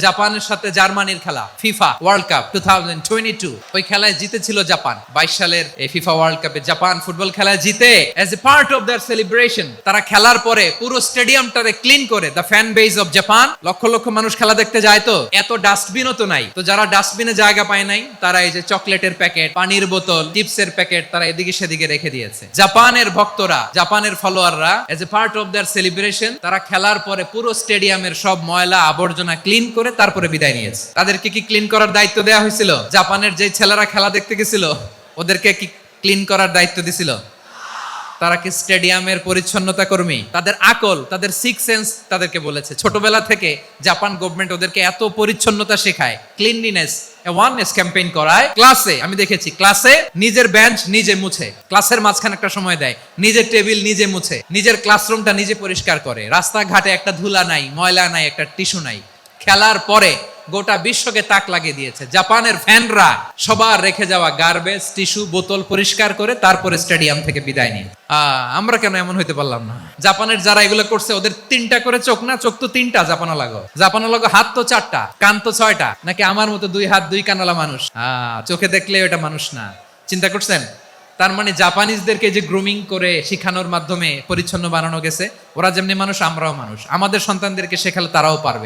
জাপানের সাথে জার্মানির খেলা ফিফা ওয়ার্ল্ড কাপ 2022 ওই খেলায় জিতেছিল জাপান। 22 সালের এই ফিফা ওয়ার্ল্ড কাপে জাপান ফুটবল খেলায় জিতে as a part of their celebration তারা খেলার পরে পুরো স্টেডিয়ামটারে ক্লিন করে the fan base of Japan lakh lakh মানুষ খেলা দেখতে যায়, তো এত ডাস্টবিনও তো নাই, তো যারা ডাস্টবিনে জায়গা পায় নাই তারা এই যে চকলেটের প্যাকেট, পানির বোতল, চিপসের প্যাকেট তারা এদিকে সেদিকে রেখে দিয়েছে। জাপানের ভক্তরা, জাপানের ফলোয়াররা as a part of their celebration তারা খেলার পরে পুরো স্টেডিয়ামের সব ময়লা আবর্জনা ক্লিন করে তারপরে বিদায় নিয়েছে। তাদেরকে কি ক্লিন করার দায়িত্ব দেওয়া হয়েছিল? জাপানের যে ছেলেরা খেলা দেখতে গেছিল ওদেরকে কি ক্লিন করার দায়িত্ব দিছিল? তারা কি স্টেডিয়ামের পরিচ্ছন্নতা কর্মী? তাদের আকল, তাদের সিক্স সেন্স তাদেরকে বলেছে ছোটবেলা থেকে জাপান গভর্নমেন্ট ওদেরকে এত পরিচ্ছন্নতা শেখায়, ক্লিনলিনেস ওয়াননেস ক্যাম্পেইন করায়। ক্লাসে আমি দেখেছি, ক্লাসে নিজের বেঞ্চ নিজে মুছে, ক্লাসের মাঝখানে একটা সময় দেয়, নিজের টেবিল নিজে মুছে, নিজের ক্লাসরুমটা নিজে পরিষ্কার করে, রাস্তাঘাটে একটা ধুলা নাই, ময়লা নাই, একটা টিস্যু নাই। খেলার পরে গোটা বিশ্বকে তাক লাগিয়ে দিয়েছে। জাপানের ফ্যানরা সবার রেখে যাওয়া গার্বেজ, টিস্যু, বোতল পরিষ্কার করে তারপরে স্টেডিয়াম থেকে বিদায় নিয়ে। আমরা কেন এমন হইতে পারলাম না? জাপানের যারা এগুলো করছে ওদের 3টা করে চোখ না? চোখ তো 3টা জাপানো লাগো, হাত তো 4টা, কান তো 6টা, নাকি আমার মতো 2 হাত 2 কানওয়ালা মানুষ? চোখে দেখলে ওটা মানুষ না। চিন্তা করছেন? তার মানে জাপানিজদেরকে যে গ্রুমিং করে শিখানোর মাধ্যমে পরিচ্ছন্ন বানানো গেছে, ওরা যেমনি মানুষ আমরাও মানুষ, আমাদের সন্তানদেরকে শেখালে তারাও পারবে।